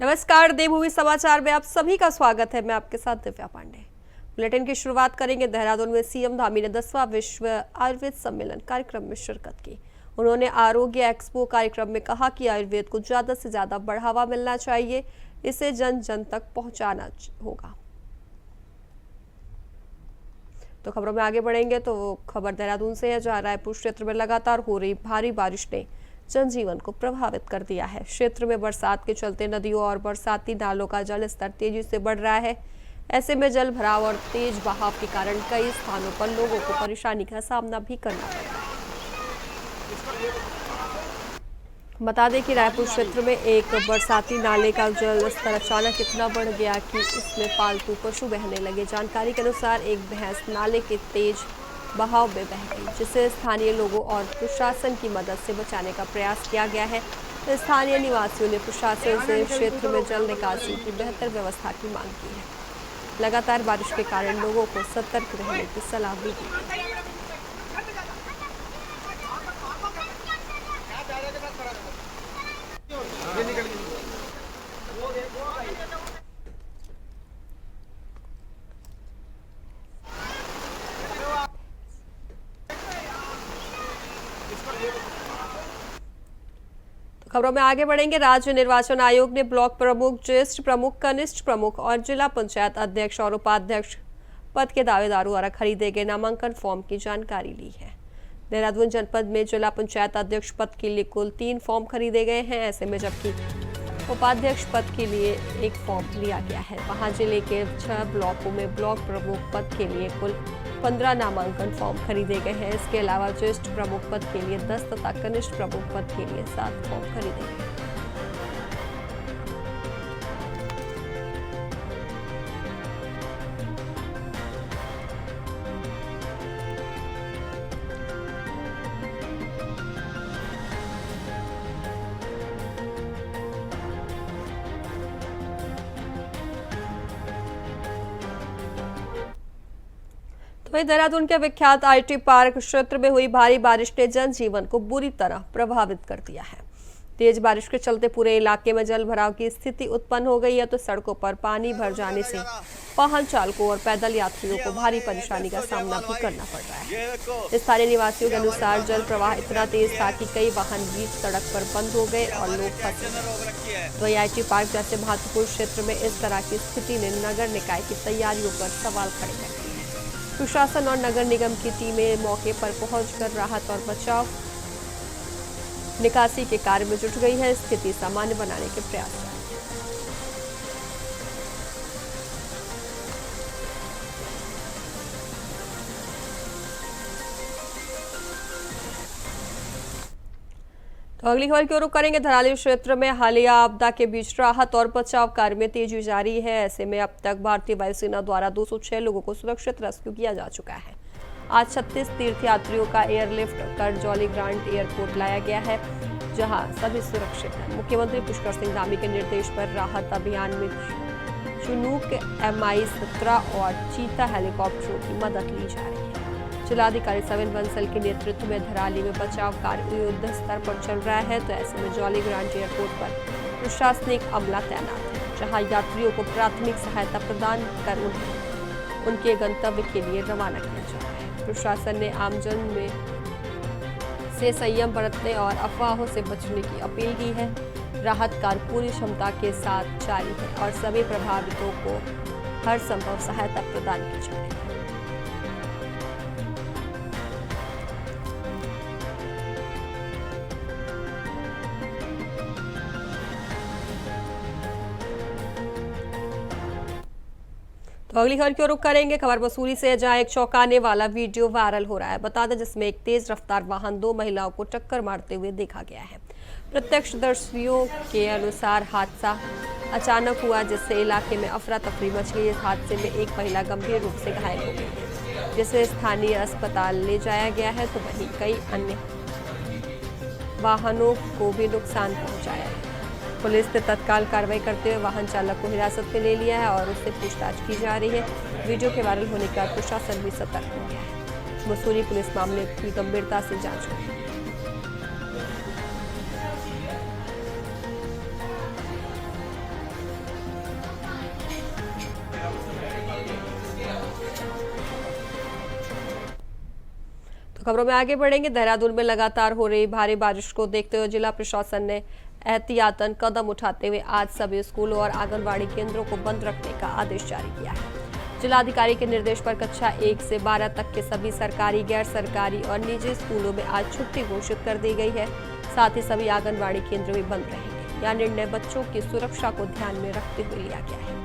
नमस्कार, देवभूमि समाचार में आप सभी का स्वागत है। मैं आपके साथ दिव्या पांडे। बुलेटिन की शुरुआत करेंगे। देहरादून में सीएम धामी ने 10वां विश्व आयुर्वेद सम्मेलन कार्यक्रम में शिरकत की। उन्होंने आरोग्य एक्सपो कार्यक्रम में कहा कि आयुर्वेद को ज्यादा से ज्यादा बढ़ावा मिलना चाहिए, इसे जन जन तक पहुंचाना होगा। तो खबरों में आगे बढ़ेंगे तो खबर देहरादून से है, जहां रायपुर क्षेत्र में लगातार हो रही भारी बारिश ने जनजीवन को प्रभावित कर दिया है। क्षेत्र में बरसात के चलते नदियों और बरसाती नालों का जल स्तर तेजी से बढ़ रहा है। ऐसे में जल भराव और तेज बहाव के कारण कई स्थानों पर लोगों को परेशानी का सामना भी करना पड़ रहा है। बता दें कि रायपुर क्षेत्र में एक बरसाती नाले का जल स्तर अचानक इतना बढ़ गया कि उसमें पालतू पशु बहने लगे। जानकारी के अनुसार एक भैंस नाले के तेज बहाव में बह गई, जिसे स्थानीय लोगों और प्रशासन की मदद से बचाने का प्रयास किया गया है। तो स्थानीय निवासियों ने प्रशासन से क्षेत्र में जल निकासी की बेहतर व्यवस्था की मांग की है। लगातार बारिश के कारण लोगों को सतर्क रहने की सलाह भी दी गई है। खबरों में आगे बढ़ेंगे। राज्य निर्वाचन आयोग ने ब्लॉक प्रमुख, ज्येष्ठ प्रमुख, कनिष्ठ प्रमुख और जिला पंचायत अध्यक्ष और उपाध्यक्ष पद के दावेदारों द्वारा खरीदे गए नामांकन फॉर्म की जानकारी ली है। देहरादून जनपद में जिला पंचायत अध्यक्ष पद के लिए कुल 3 फॉर्म खरीदे गए हैं। ऐसे में जबकि उपाध्यक्ष पद के लिए 1 फॉर्म लिया गया है। वहां जिले के 6 ब्लॉकों में ब्लॉक प्रमुख पद के लिए कुल 15 नामांकन फॉर्म खरीदे गए हैं। इसके अलावा ज्येष्ठ प्रमुख पद के लिए 10 तथा कनिष्ठ प्रमुख पद के लिए 7 फॉर्म खरीदे गए। तो वहीं देहरादून के विख्यात आईटी पार्क क्षेत्र में हुई भारी बारिश ने जनजीवन को बुरी तरह प्रभावित कर दिया है। तेज बारिश के चलते पूरे इलाके में जल भराव की स्थिति उत्पन्न हो गई है। तो सड़कों पर पानी भर जाने से वाहन चालकों और पैदल यात्रियों को भारी परेशानी का सामना भी करना पड़ रहा है। स्थानीय निवासियों के अनुसार जल प्रवाह इतना तेज था कि कई वाहन बीच सड़क पर बंद हो गए और लोग फंसे। तो आईटी पार्क जैसे महत्वपूर्ण क्षेत्र में इस तरह की स्थिति ने नगर निकाय की तैयारियों पर सवाल खड़े कर दिए। प्रशासन और नगर निगम की टीमें मौके पर पहुंचकर राहत और बचाव निकासी के कार्य में जुट गई है। स्थिति सामान्य बनाने के प्रयास जारी हैं। तो अगली खबर की ओर रुख करेंगे। धराली क्षेत्र में हालिया आपदा के बीच राहत और बचाव कार्य में तेजी जारी है। ऐसे में अब तक भारतीय वायुसेना द्वारा 206 लोगों को सुरक्षित रेस्क्यू किया जा चुका है। आज 36 तीर्थयात्रियों का एयरलिफ्ट कर जॉली ग्रांट एयरपोर्ट लाया गया है, जहां सभी सुरक्षित हैं। मुख्यमंत्री पुष्कर सिंह धामी के निर्देश पर राहत अभियान में चुनूक Mi-17 और चीता हेलीकॉप्टरों की मदद ली जा रही है। जिलाधिकारी सविन बंसल के नेतृत्व में धराली में बचाव कार्य युद्ध स्तर पर चल रहा है। तो ऐसे में जॉली ग्रांट एयरपोर्ट पर प्रशासनिक अमला तैनात है, जहां यात्रियों को प्राथमिक सहायता प्रदान कर उन्हें उनके गंतव्य के लिए रवाना किया जा रहा है। प्रशासन ने आमजन में से संयम बरतने और अफवाहों से बचने की अपील की है। राहत कार्य पूरी क्षमता के साथ जारी है और सभी प्रभावितों को हर संभव सहायता प्रदान की जा रही है। तो अगली खबर की ओर रुख करेंगे। खबर मसूरी से, जहां एक चौंकाने वाला वीडियो वायरल हो रहा है। बता दें, जिसमें एक तेज रफ्तार वाहन 2 महिलाओं को टक्कर मारते हुए देखा गया है। प्रत्यक्षदर्शियों के अनुसार हादसा अचानक हुआ, जिससे इलाके में अफरा तफरी मच गई। इस हादसे में एक महिला गंभीर रूप से घायल हो गई है, जिसे स्थानीय अस्पताल ले जाया गया है। तो वहीं कई अन्य वाहनों को भी नुकसान पहुंचाया है। पुलिस ने तत्काल कार्रवाई करते हुए वाहन चालक को हिरासत में ले लिया है और उससे पूछताछ की जा रही है। वीडियो के वायरल होने के बाद प्रशासन भी सतर्क हो गया है। मसूरी पुलिस मामले की गंभीरता से जांच कर रही है। खबरों में आगे बढ़ेंगे। देहरादून में लगातार हो रही भारी बारिश को देखते हुए जिला प्रशासन ने एहतियातन कदम उठाते हुए आज सभी स्कूलों और आंगनबाड़ी केंद्रों को बंद रखने का आदेश जारी किया है। जिलाधिकारी के निर्देश पर कक्षा 1 से 12 तक के सभी सरकारी, गैर सरकारी और निजी स्कूलों में आज छुट्टी घोषित कर दी गई है। साथ ही सभी आंगनबाड़ी केंद्र भी बंद रहेंगे। यह निर्णय बच्चों की सुरक्षा को ध्यान में रखते हुए लिया गया है,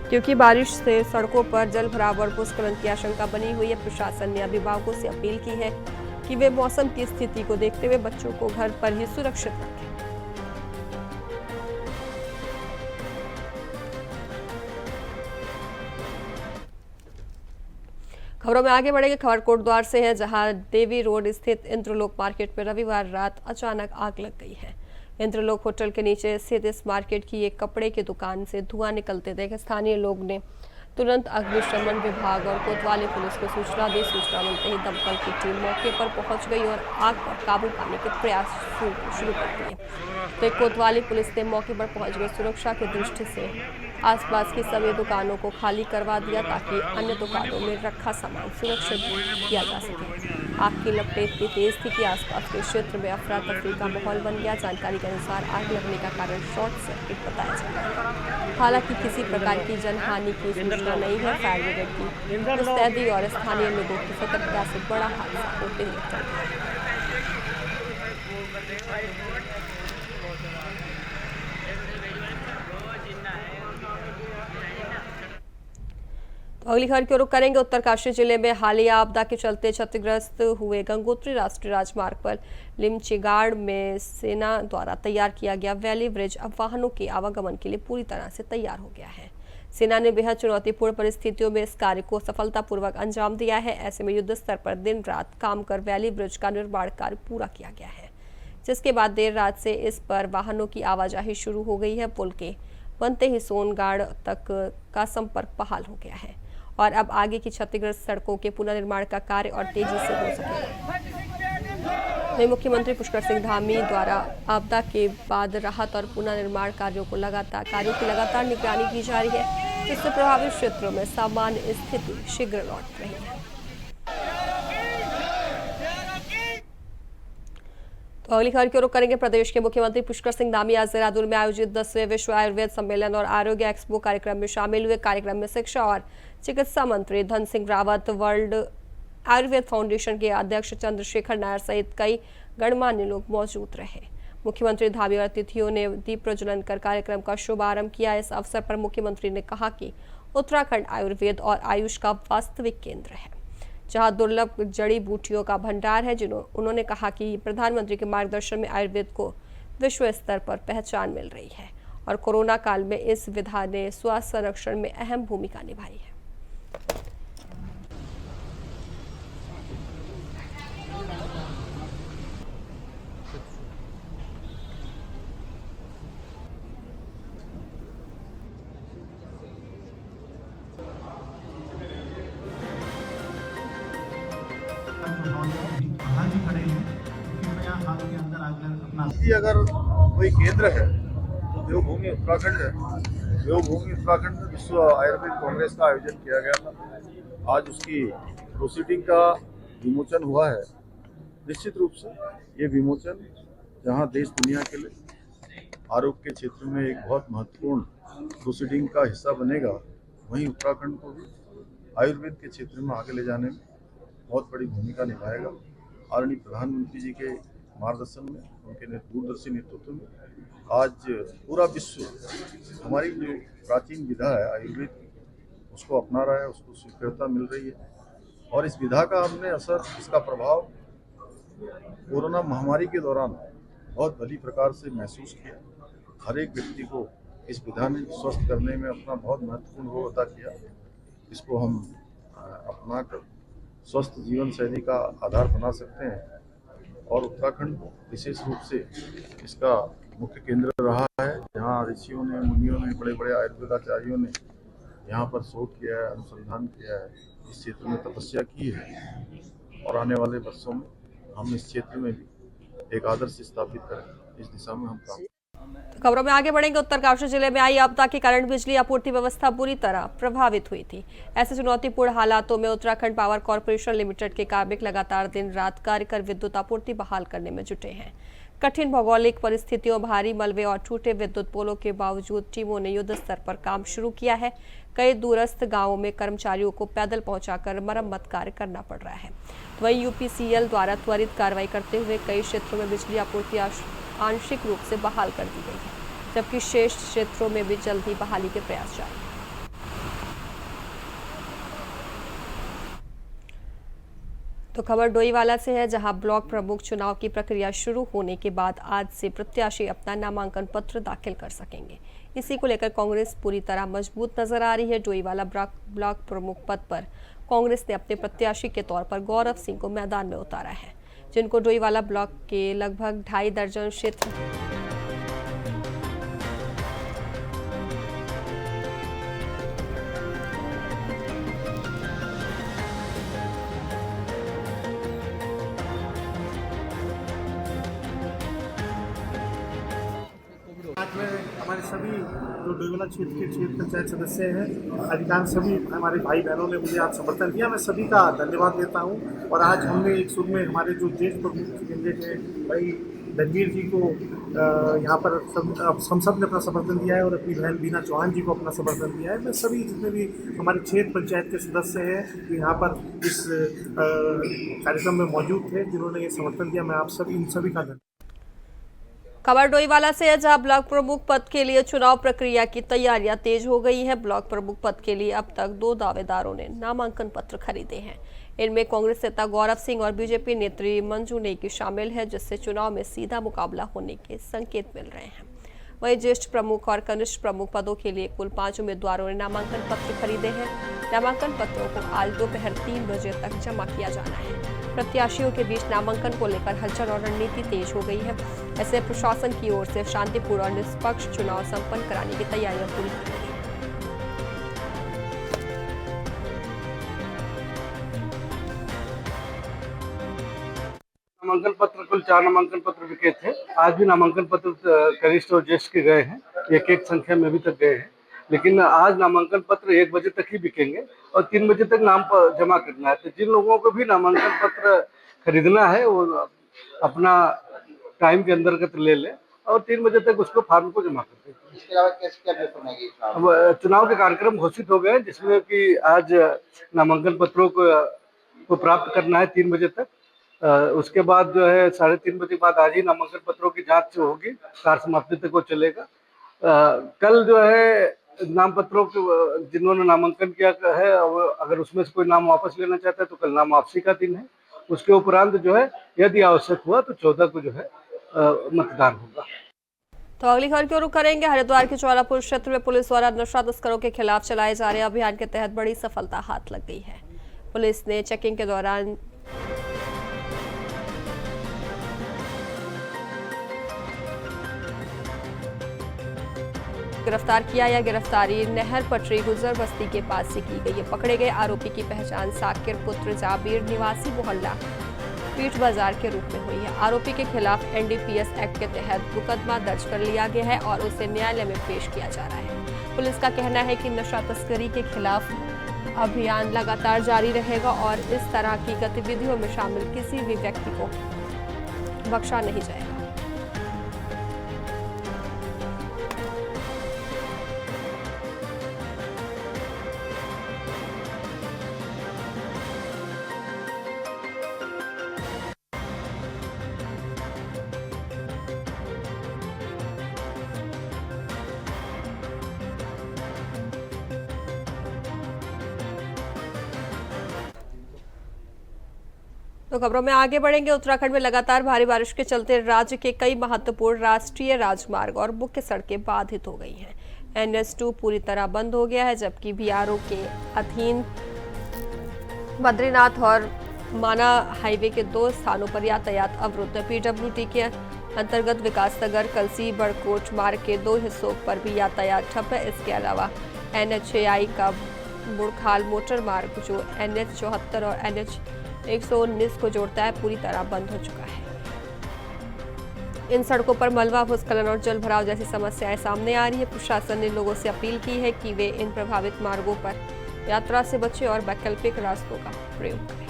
क्योंकि बारिश से सड़कों पर जल भराव और भूस्खलन की आशंका बनी हुई है। प्रशासन ने अभिभावकों से अपील की है कि वे मौसम की स्थिति को देखते हुए बच्चों को घर पर ही सुरक्षित रखें। खबरों में आगे बढ़ेंगे। खबर कोटद्वार से है, जहां देवी रोड स्थित इंद्रलोक मार्केट में रविवार रात अचानक आग लग गई है। इंद्रलोक होटल के नीचे स्थित इस मार्केट की एक कपड़े की दुकान से धुआं निकलते देख स्थानीय लोग ने तुरंत अग्निशमन विभाग और कोतवाली पुलिस को सूचना दी। सूचना मिलते ही दमकल की टीम मौके पर पहुंच गई और आग पर काबू पाने के प्रयास शुरू कर दिए। तो कोतवाली पुलिस ने मौके पर पहुंचकर सुरक्षा की दृष्टि से आसपास की सभी दुकानों को खाली करवा दिया, ताकि अन्य दुकानों में रखा सामान सुरक्षित किया जा सके। आग की लपटें इतनी तेज थी कि आसपास के क्षेत्र में अफरा तफरी का माहौल बन गया। जानकारी के अनुसार आग लगने का कारण शॉर्ट सर्किट बताया जा रहा है। हालांकि किसी प्रकार की जनहानि की सूचना नहीं है। फायर ब्रिगेड की मुस्तैदी और स्थानीय लोगों की सतर्कता से बड़ा हादसा होते हुए चल रहा है। तो अगली खबर की ओर रुख करेंगे। उत्तरकाशी जिले में हालिया आपदा के चलते क्षतिग्रस्त हुए गंगोत्री राष्ट्रीय राजमार्ग पर लिमचीगाड़ में सेना द्वारा तैयार किया गया वैली ब्रिज अब वाहनों के आवागमन के लिए पूरी तरह से तैयार हो गया है। सेना ने बेहद चुनौतीपूर्ण परिस्थितियों में इस कार्य को सफलतापूर्वक अंजाम दिया है। ऐसे में युद्ध स्तर पर दिन रात काम कर वैली ब्रिज का निर्माण कार्य पूरा किया गया है, जिसके बाद देर रात से इस पर वाहनों की आवाजाही शुरू हो गई है। पुल के बनते ही सोनगाड़ तक का संपर्क बहाल हो गया है और अब आगे की क्षतिग्रस्त सड़कों के पुनर्निर्माण का कार्य और तेजी से हो सकेगा। वहीं मुख्यमंत्री पुष्कर सिंह धामी द्वारा आपदा के बाद राहत और पुनर्निर्माण कार्यों की लगातार निगरानी की जा रही है, जिससे प्रभावित क्षेत्रों में सामान्य स्थिति शीघ्र लौट रही है। तो अगली खबर की ओर रुख करेंगे। प्रदेश के मुख्यमंत्री पुष्कर सिंह धामी आज देहरादून में आयोजित 10वें विश्व आयुर्वेद सम्मेलन और आरोग्य एक्सपो कार्यक्रम में शामिल हुए। कार्यक्रम में शिक्षा और चिकित्सा मंत्री धन सिंह रावत, वर्ल्ड आयुर्वेद फाउंडेशन के अध्यक्ष चंद्रशेखर नायर सहित कई गणमान्य लोग मौजूद रहे। मुख्यमंत्री धामी और अतिथियों ने दीप प्रज्वलन कर कार्यक्रम का शुभारंभ किया। इस अवसर पर मुख्यमंत्री ने कहा कि उत्तराखंड आयुर्वेद और आयुष का वास्तविक केंद्र है, जहां दुर्लभ जड़ी बूटियों का भंडार है। उन्होंने कहा कि प्रधानमंत्री के मार्गदर्शन में आयुर्वेद को विश्व स्तर पर पहचान मिल रही है और कोरोना काल में इस विधा ने स्वास्थ्य संरक्षण में अहम भूमिका निभाई है। अगर कोई केंद्र है तो देवभूमि उत्तराखंड है। देवभूमि उत्तराखंड में विश्व आयुर्वेद कांग्रेस का आयोजन किया गया था। आज उसकी प्रोसीडिंग का विमोचन हुआ है। निश्चित रूप से ये विमोचन जहां देश दुनिया के लिए आरोग्य के क्षेत्र में एक बहुत महत्वपूर्ण प्रोसीडिंग का हिस्सा बनेगा, वहीं उत्तराखंड को भी आयुर्वेद के क्षेत्र में आगे ले जाने में बहुत बड़ी भूमिका निभाएगा। आदरणीय प्रधानमंत्री जी के मार्गदर्शन में, उनके दूरदर्शी नेतृत्व में आज पूरा विश्व हमारी जो प्राचीन विधा है आयुर्वेद की, उसको अपना रहा है, उसको स्वीकृतता मिल रही है। और इस विधा का हमने असर, इसका प्रभाव कोरोना महामारी के दौरान बहुत भली प्रकार से महसूस किया। हर एक व्यक्ति को इस विधा ने स्वस्थ करने में अपना बहुत महत्वपूर्ण रोल अदा किया। इसको हम अपना कर स्वस्थ जीवन शैली का आधार बना सकते हैं और उत्तराखंड विशेष रूप से इसका मुख्य केंद्र रहा है, जहाँ ऋषियों ने, मुनियों ने, बड़े बड़े आयुर्वेदाचार्यों ने यहाँ पर शोध किया है, अनुसंधान किया है, इस क्षेत्र में तपस्या की है और आने वाले वर्षों में हम इस क्षेत्र में भी एक आदर्श स्थापित करें, इस दिशा में हम काम खबरों में आगे बढ़ेंगे। उत्तरकाशी जिले में आई आपदा के कारण बिजली आपूर्ति व्यवस्था बुरी तरह प्रभावित हुई थी। ऐसे चुनौतीपूर्ण हालातों में उत्तराखंड पावर कॉर्पोरेशन लिमिटेड के कार्मिक लगातार दिन रात कार्य कर विद्युत आपूर्ति बहाल करने में जुटे हैं। कठिन भौगोलिक परिस्थितियों, भारी मलबे और टूटे विद्युत पोलों के बावजूद टीमों ने युद्ध स्तर पर काम शुरू किया है। कई दूरस्थ गांवों में कर्मचारियों को पैदल पहुंचाकर मरम्मत कार्य करना पड़ रहा है। वहीं यूपीसीएल द्वारा त्वरित कार्रवाई करते हुए कई क्षेत्रों में बिजली आपूर्ति आंशिक रूप से बहाल कर दी गई है, जबकि शेष क्षेत्रों में भी जल्द ही बहाली के प्रयास जारी हैं। तो खबर डोईवाला से है, जहां ब्लॉक प्रमुख चुनाव की प्रक्रिया शुरू होने के बाद आज से प्रत्याशी अपना नामांकन पत्र दाखिल कर सकेंगे। इसी को लेकर कांग्रेस पूरी तरह मजबूत नजर आ रही है। डोईवाला ब्लॉक प्रमुख पद पर कांग्रेस ने अपने प्रत्याशी के तौर पर गौरव सिंह को मैदान में उतारा है, जिनको डोईवाला ब्लॉक के लगभग 2.5 दर्जन क्षेत्र आज में हमारे सभी जो डोईवाला क्षेत्र के क्षेत्र पंचायत सदस्य हैं, अधिकांश सभी हमारे भाई बहनों ने मुझे आज समर्थन किया। मैं सभी का धन्यवाद देता हूं। और आज हमने एक सुर में हमारे जो ज्येष्ठ प्रमुख कैंडिडेट हैं भाई धनवीर जी को यहाँ पर हम सब ने अपना समर्थन दिया है और अपनी बहन बीना चौहान जी को अपना समर्थन दिया है। मैं सभी जितने भी हमारे क्षेत्र पंचायत के सदस्य हैं जो यहाँ पर इस कार्यक्रम में मौजूद थे, जिन्होंने ये समर्थन दिया, मैं आप सभी इन सभी का धन्यवाद। खबर डोईवाला से है, जहां ब्लॉक प्रमुख पद के लिए चुनाव प्रक्रिया की तैयारियां तेज हो गई हैं। ब्लॉक प्रमुख पद के लिए अब तक 2 दावेदारों ने नामांकन पत्र खरीदे हैं। इनमें कांग्रेस नेता गौरव सिंह और बीजेपी नेत्री मंजू नेगी शामिल है, जिससे चुनाव में सीधा मुकाबला होने के संकेत मिल रहे हैं। वहीं ज्येष्ठ प्रमुख और कनिष्ठ प्रमुख पदों के लिए कुल 5 उम्मीदवारों ने नामांकन पत्र खरीदे हैं। नामांकन पत्रों को आज दोपहर 3 बजे तक जमा किया जाना है। प्रत्याशियों के बीच नामांकन को लेकर हलचल और रणनीति तेज हो गई है। ऐसे प्रशासन की ओर से शांतिपूर्ण और निष्पक्ष चुनाव संपन्न कराने की तैयारियां पूरी की गई हैं। नामांकन पत्र कुल 4 नामांकन पत्र बिके थे। आज भी नामांकन पत्र कनिष्ठ और ज्येष्ठ के गए हैं, एक संख्या में अभी तक गए हैं, लेकिन आज नामांकन पत्र 1 बजे तक ही बिकेंगे और 3 बजे तक नाम जमा करना है। तो जिन लोगों को भी नामांकन पत्र खरीदना है वो अपना टाइम के अंतर्गत ले ले और 3 बजे तक उसको फॉर्म को जमा कर दें। इसके अलावा क्या चुनाव के कार्यक्रम घोषित हो गए, जिसमें कि आज नामांकन पत्रों को प्राप्त करना है 3 बजे तक। उसके बाद जो है 3:30 बजे बाद आज ही नामांकन पत्रों की जांच होगी, कार्य समाप्ति तक वो चलेगा। कल जो है नाम पत्रों के जिन्होंने नामांकन किया है, अगर उसमें से कोई नाम वापस लेना चाहता है तो कल नाम वापसी का दिन है। उसके उपरांत जो है यदि आवश्यक हुआ तो 14 को जो है मतदान होगा। तो अगली खबर की ओर रुख करेंगे। हरिद्वार के ज्वालापुर क्षेत्र में पुलिस द्वारा नशा तस्करों के खिलाफ चलाए जा रहे अभियान के तहत बड़ी सफलता हाथ लग गई है। पुलिस ने चेकिंग के दौरान गिरफ्तार किया। यह गिरफ्तारी नहर पटरी गुजर बस्ती के पास से की गई है। पकड़े गए आरोपी की पहचान साकिर पुत्र जाबीर निवासी मोहल्ला पीठ बाजार के रूप में हुई है। आरोपी के खिलाफ एनडीपीएस एक्ट के तहत मुकदमा दर्ज कर लिया गया है और उसे न्यायालय में पेश किया जा रहा है। पुलिस का कहना है कि नशा तस्करी के खिलाफ अभियान लगातार जारी रहेगा और इस तरह की गतिविधियों में शामिल किसी भी व्यक्ति को बख्शा नहीं जाएगा। तो खबरों में आगे बढ़ेंगे। उत्तराखंड में लगातार भारी बारिश के चलते राज्य के कई महत्वपूर्ण राष्ट्रीय राजमार्ग और मुख्य सड़कें बाधित हो गई हैं। NH2 पूरी तरह बंद हो गया है, जबकि BRO के अधीन बद्रीनाथ और माना हाईवे के 2 स्थानों पर यातायात अवरुद्ध है। PWD के अंतर्गत विकासनगर कलसी बड़कोट मार्ग के 2 हिस्सों पर भी यातायात ठप है। इसके अलावा NHAI का बुड़खाल मोटर मार्ग जो NH74 और NH119 को जोड़ता है पूरी तरह बंद हो चुका है। इन सड़कों पर मलबा, भूस्खलन और जल भराव जैसी समस्याएं सामने आ रही है। प्रशासन ने लोगों से अपील की है कि वे इन प्रभावित मार्गों पर यात्रा से बचें और वैकल्पिक रास्तों का प्रयोग करें।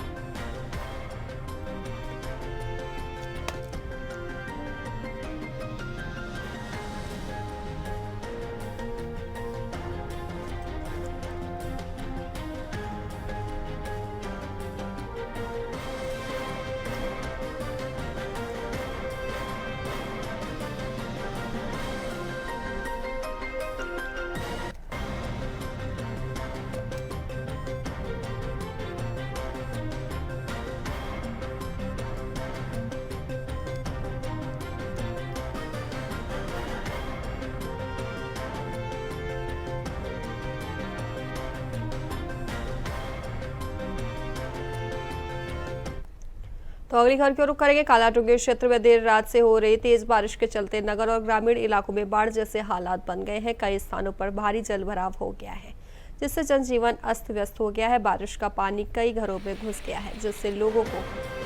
तो अगली खबर की रुख करेंगे। कालाडूंगी क्षेत्र में देर रात से हो रही तेज बारिश के चलते नगर और ग्रामीण इलाकों में बाढ़ जैसे हालात बन गए हैं। कई स्थानों पर भारी जल भराव हो गया है, जिससे जनजीवन अस्त व्यस्त हो गया है। बारिश का पानी कई घरों में घुस गया है, जिससे लोगों को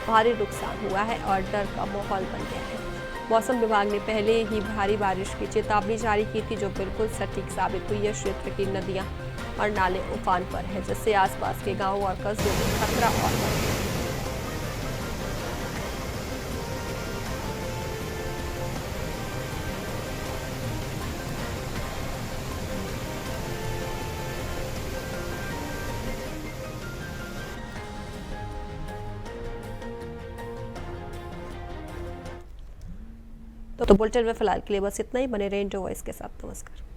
भारी नुकसान हुआ है और डर का माहौल बन गया है। मौसम विभाग ने पहले ही भारी बारिश की चेतावनी जारी की थी, जो बिल्कुल सटीक साबित हुई है। क्षेत्र की नदियां और नाले उफान पर है, जिससे आसपास के गाँव और कस्बों में खतरा और बढ़ गया। तो बुलेटिन में फिलहाल के लिए बस इतना ही। बने रहें इंडो वॉइस के साथ। नमस्कार।